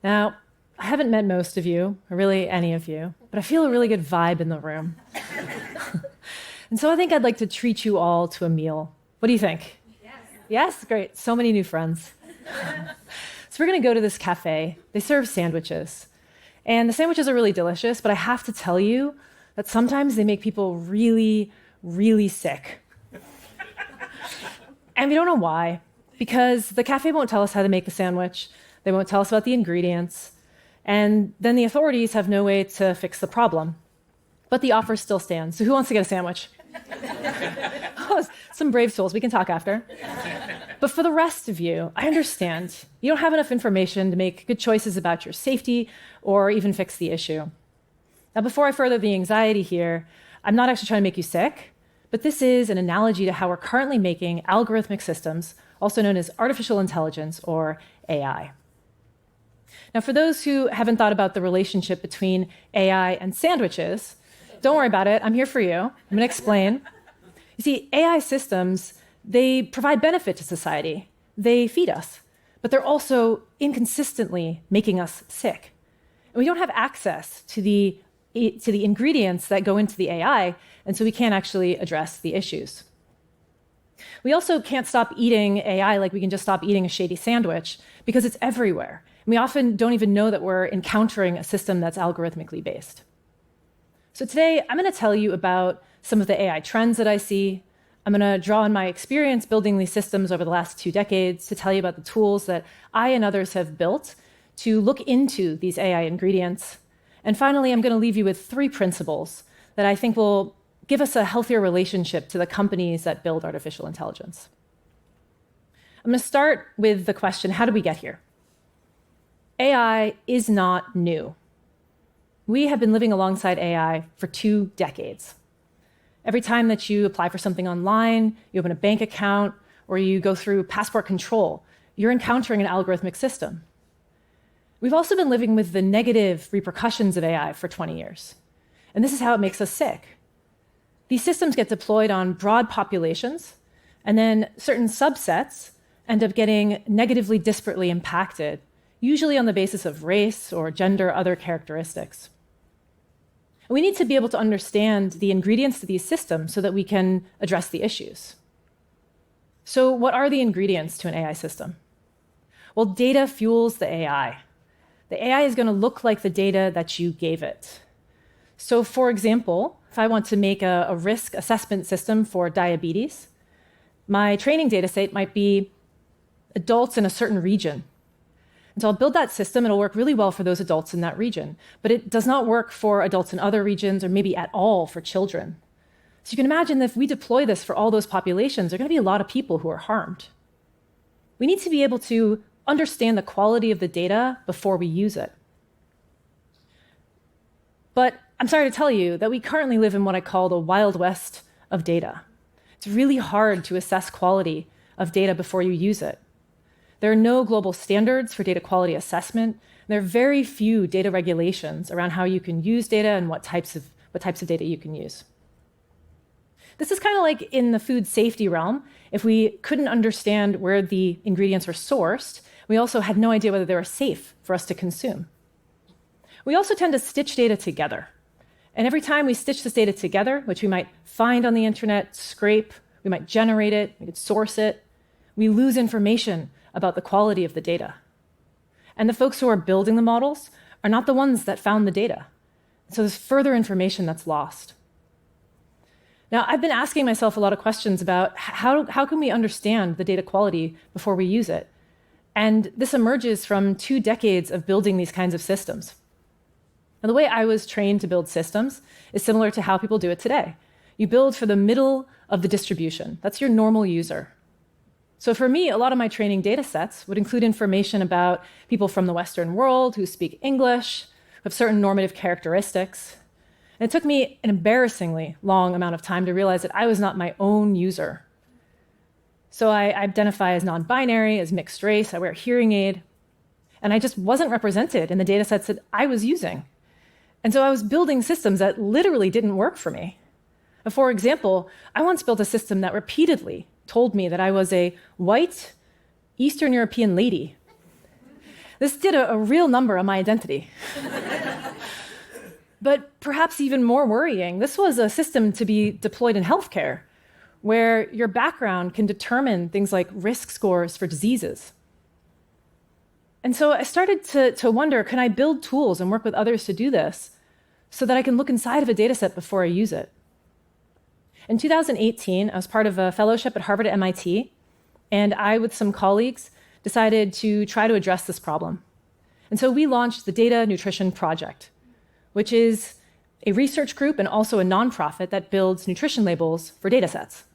Now, I haven't met most of you, or really any of you, but I feel a really good vibe in the room. And so I think I'd like to treat you all to a meal. What do you think? Yes. Yes? Great. So many new friends. So we're going to go to this cafe. They serve sandwiches. And the sandwiches are really delicious, but I have to tell you that sometimes they make people really, really sick. And we don't know why, because the cafe won't tell us how to make the sandwich. They won't tell us about the ingredients. And then the authorities have no way to fix the problem. But the offer still stands. So who wants to get a sandwich? Oh, some brave souls. We can talk after. But for the rest of you, I understand. You don't have enough information to make good choices about your safety or even fix the issue. Now, before I further the anxiety here, I'm not actually trying to make you sick, but this is an analogy to how we're currently making algorithmic systems, also known as artificial intelligence or AI. Now, for those who haven't thought about the relationship between AI and sandwiches, don't worry about it. I'm here for you. I'm going to explain. You see, AI systems, they provide benefit to society. They feed us, but they're also inconsistently making us sick. And we don't have access to the ingredients that go into the AI, and so we can't actually address the issues. We also can't stop eating AI like we can just stop eating a shady sandwich because it's everywhere. And we often don't even know that we're encountering a system that's algorithmically based. So today, I'm going to tell you about some of the AI trends that I see. I'm going to draw on my experience building these systems over the last 2 decades to tell you about the tools that I and others have built to look into these AI ingredients. And finally, I'm going to leave you with 3 principles that I think will give us a healthier relationship to the companies that build artificial intelligence. I'm going to start with the question, how did we get here? AI is not new. We have been living alongside AI for 2 decades. Every time that you apply for something online, you open a bank account, or you go through passport control, you're encountering an algorithmic system. We've also been living with the negative repercussions of AI for 20 years. And this is how it makes us sick. These systems get deployed on broad populations, and then certain subsets end up getting negatively disparately impacted, usually on the basis of race or gender, other characteristics. We need to be able to understand the ingredients to these systems so that we can address the issues. So what are the ingredients to an AI system? Well, data fuels the AI. The AI is going to look like the data that you gave it. So for example, if I want to make a risk assessment system for diabetes, my training data set might be adults in a certain region. And so I'll build that system. It'll work really well for those adults in that region, but it does not work for adults in other regions or maybe at all for children. So you can imagine that if we deploy this for all those populations, there are going to be a lot of people who are harmed. We need to be able to understand the quality of the data before we use it. But I'm sorry to tell you that we currently live in what I call the Wild West of data. It's really hard to assess quality of data before you use it. There are no global standards for data quality assessment. There are very few data regulations around how you can use data and what types of data you can use. This is kind of like in the food safety realm. If we couldn't understand where the ingredients were sourced, we also had no idea whether they were safe for us to consume. We also tend to stitch data together. And every time we stitch this data together, which we might find on the internet, scrape, we might generate it, we could source it, we lose information about the quality of the data. And the folks who are building the models are not the ones that found the data. So there's further information that's lost. Now, I've been asking myself a lot of questions about how can we understand the data quality before we use it? And this emerges from 2 decades of building these kinds of systems. Now, the way I was trained to build systems is similar to how people do it today. You build for the middle of the distribution. That's your normal user. So for me, a lot of my training data sets would include information about people from the Western world who speak English, who have certain normative characteristics. And it took me an embarrassingly long amount of time to realize that I was not my own user. So I identify as non-binary, as mixed race, I wear a hearing aid, and I just wasn't represented in the data sets that I was using. And so I was building systems that literally didn't work for me. For example, I once built a system that repeatedly told me that I was a white Eastern European lady. This did a real number on my identity. But perhaps even more worrying, this was a system to be deployed in healthcare, where your background can determine things like risk scores for diseases. And so I started to wonder, can I build tools and work with others to do this so that I can look inside of a data set before I use it? In 2018, I was part of a fellowship at Harvard at MIT, and I, with some colleagues, decided to try to address this problem. And so we launched the Data Nutrition Project, which is a research group and also a nonprofit that builds nutrition labels for data sets.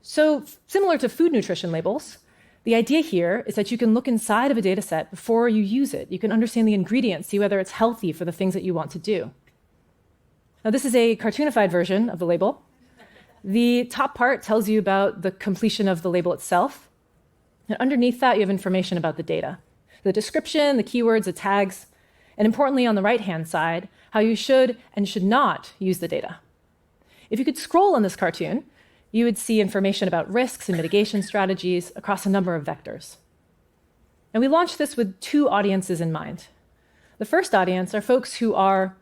So similar to food nutrition labels, the idea here is that you can look inside of a data set before you use it. You can understand the ingredients, see whether it's healthy for the things that you want to do. Now, this is a cartoonified version of the label. The top part tells you about the completion of the label itself. And underneath that, you have information about the data, the description, the keywords, the tags, and importantly, on the right-hand side, how you should and should not use the data. If you could scroll on this cartoon, you would see information about risks and mitigation strategies across a number of vectors. And we launched this with two audiences in mind. The first audience are folks who are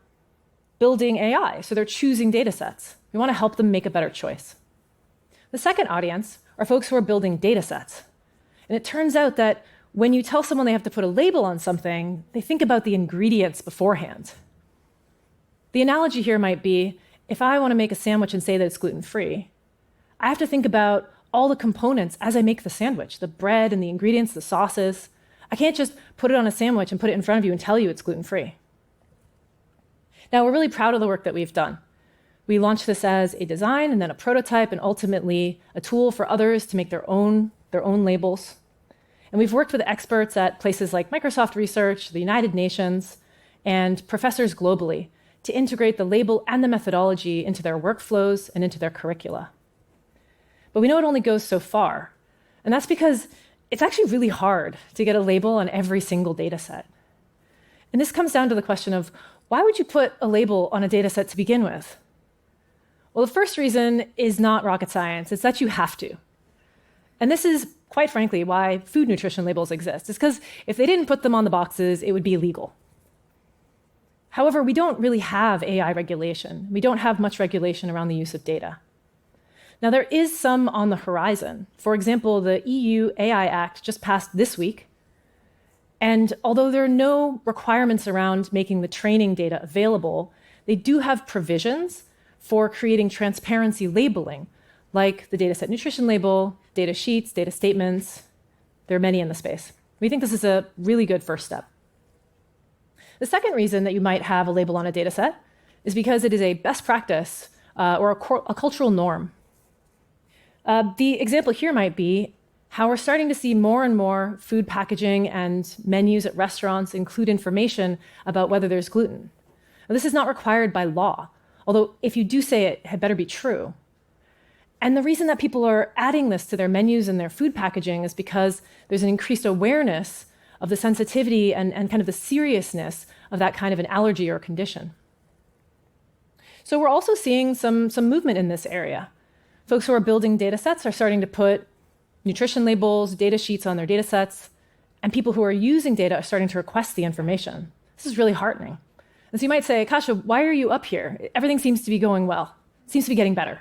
building AI, so they're choosing data sets. We want to help them make a better choice. The second audience are folks who are building data sets. And it turns out that when you tell someone they have to put a label on something, they think about the ingredients beforehand. The analogy here might be, if I want to make a sandwich and say that it's gluten-free, I have to think about all the components as I make the sandwich, the bread and the ingredients, the sauces. I can't just put it on a sandwich and put it in front of you and tell you it's gluten-free. Now, we're really proud of the work that we've done. We launched this as a design and then a prototype and ultimately a tool for others to make their own labels. And we've worked with experts at places like Microsoft Research, the United Nations, and professors globally to integrate the label and the methodology into their workflows and into their curricula. But we know it only goes so far. And that's because it's actually really hard to get a label on every single data set. And this comes down to the question of, why would you put a label on a data set to begin with? Well, the first reason is not rocket science. It's that you have to. And this is, quite frankly, why food nutrition labels exist. It's because if they didn't put them on the boxes, it would be illegal. However, we don't really have AI regulation. We don't have much regulation around the use of data. Now, there is some on the horizon. For example, the EU AI Act just passed this week. And although there are no requirements around making the training data available, they do have provisions for creating transparency labeling, like the dataset nutrition label, data sheets, data statements. There are many in the space. We think this is a really good first step. The second reason that you might have a label on a dataset is because it is a best practice or a cultural norm. The example here might be how we're starting to see more and more food packaging and menus at restaurants include information about whether there's gluten. Now, this is not required by law, although if you do say it, it had better be true. And the reason that people are adding this to their menus and their food packaging is because there's an increased awareness of the sensitivity and kind of the seriousness of that kind of an allergy or condition. So we're also seeing some movement in this area. Folks who are building data sets are starting to put nutrition labels, data sheets on their data sets, and people who are using data are starting to request the information. This is really heartening. And so you might say, Kasha, why are you up here? Everything seems to be going well. It seems to be getting better.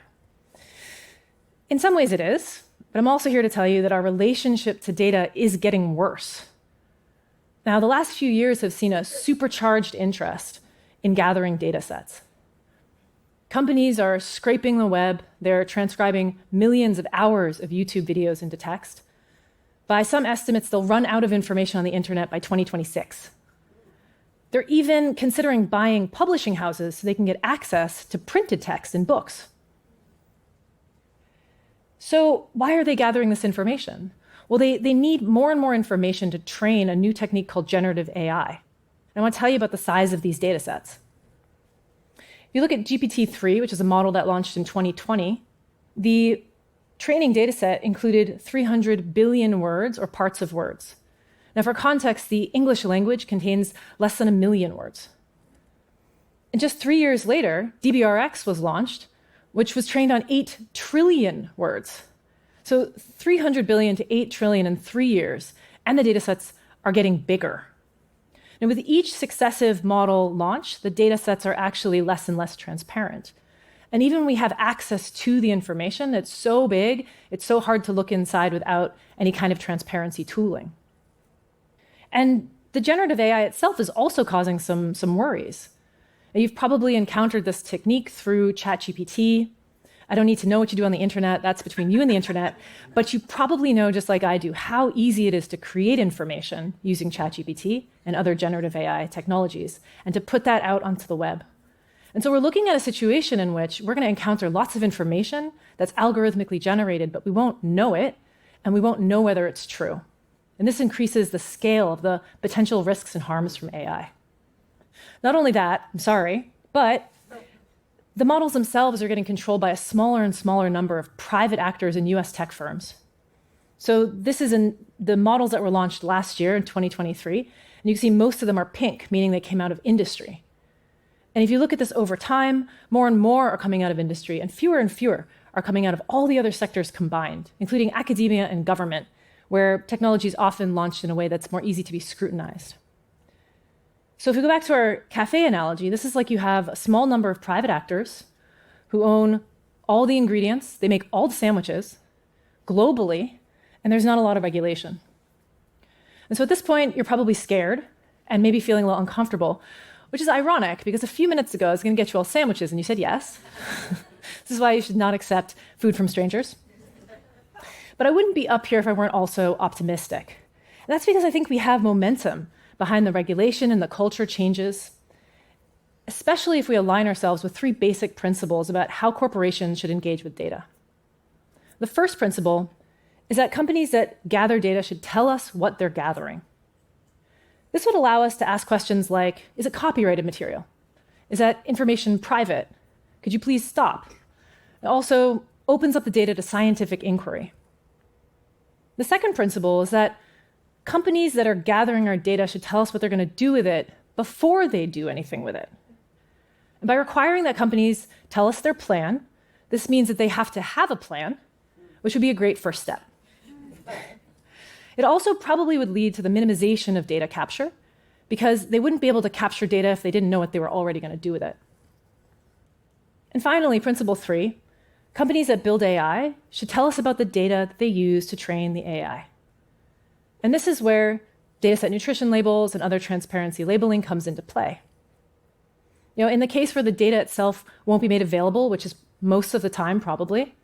In some ways it is, but I'm also here to tell you that our relationship to data is getting worse. Now, the last few years have seen a supercharged interest in gathering data sets. Companies are scraping the web. They're transcribing millions of hours of YouTube videos into text. By some estimates, they'll run out of information on the internet by 2026. They're even considering buying publishing houses so they can get access to printed text in books. So why are they gathering this information? Well, they need more and more information to train a new technique called generative AI. And I want to tell you about the size of these data sets. If you look at GPT-3, which is a model that launched in 2020, the training data set included 300 billion words or parts of words. Now, for context, the English language contains less than 1 million words. And just 3 years later, DBRX was launched, which was trained on 8 trillion words. So 300 billion to 8 trillion in 3 years, and the data sets are getting bigger. And with each successive model launch, the data sets are actually less and less transparent. And even when we have access to the information, it's so big, it's so hard to look inside without any kind of transparency tooling. And the generative AI itself is also causing some worries. You've probably encountered this technique through ChatGPT. I don't need to know what you do on the internet, that's between you and the internet, but you probably know, just like I do, how easy it is to create information using ChatGPT and other generative AI technologies, and to put that out onto the web. And so we're looking at a situation in which we're going to encounter lots of information that's algorithmically generated, but we won't know it, and we won't know whether it's true. And this increases the scale of the potential risks and harms from AI. Not only that, I'm sorry, but the models themselves are getting controlled by a smaller and smaller number of private actors in US tech firms. So this is in the models that were launched last year in 2023, and you can see most of them are pink, meaning they came out of industry. And if you look at this over time, more and more are coming out of industry, and fewer are coming out of all the other sectors combined, including academia and government, where technology is often launched in a way that's more easy to be scrutinized. So if we go back to our cafe analogy, this is like you have a small number of private actors who own all the ingredients, they make all the sandwiches globally, and there's not a lot of regulation. And so at this point, you're probably scared and maybe feeling a little uncomfortable, which is ironic because a few minutes ago I was going to get you all sandwiches and you said yes. This is why you should not accept food from strangers. But I wouldn't be up here if I weren't also optimistic. And that's because I think we have momentum behind the regulation and the culture changes, especially if we align ourselves with three basic principles about how corporations should engage with data. The first principle is that companies that gather data should tell us what they're gathering. This would allow us to ask questions like, is it copyrighted material? Is that information private? Could you please stop? It also opens up the data to scientific inquiry. The second principle is that companies that are gathering our data should tell us what they're going to do with it before they do anything with it. And by requiring that companies tell us their plan, this means that they have to have a plan, which would be a great first step. It also probably would lead to the minimization of data capture, because they wouldn't be able to capture data if they didn't know what they were already going to do with it. And finally, principle 3, companies that build AI should tell us about the data that they use to train the AI. And this is where dataset nutrition labels and other transparency labeling comes into play. In the case where the data itself won't be made available, which is most of the time probably,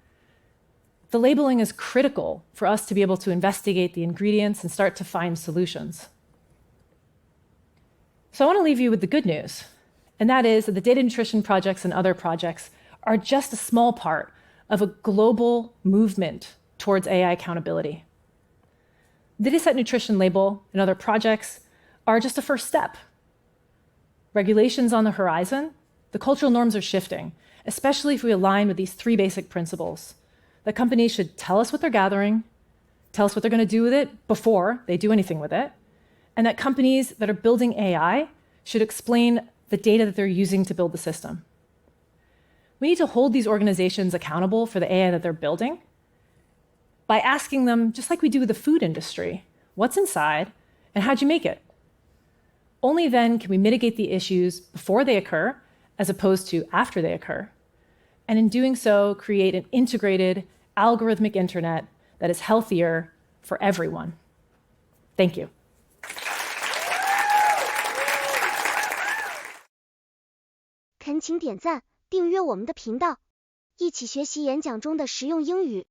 the labeling is critical for us to be able to investigate the ingredients and start to find solutions. So I want to leave you with the good news, and that is that the data nutrition projects and other projects are just a small part of a global movement towards AI accountability. The dataset nutrition label and other projects are just a first step. Regulations on the horizon, the cultural norms are shifting, especially if we align with these three basic principles. That companies should tell us what they're gathering, tell us what they're going to do with it before they do anything with it, and that companies that are building AI should explain the data that they're using to build the system. We need to hold these organizations accountable for the AI that they're building by asking them, just like we do with the food industry, what's inside and how'd you make it? Only then can we mitigate the issues before they occur, as opposed to after they occur, and in doing so, create an integrated algorithmic internet that is healthier for everyone. Thank you. 恳请点赞，订阅我们的频道，一起学习演讲中的实用英语。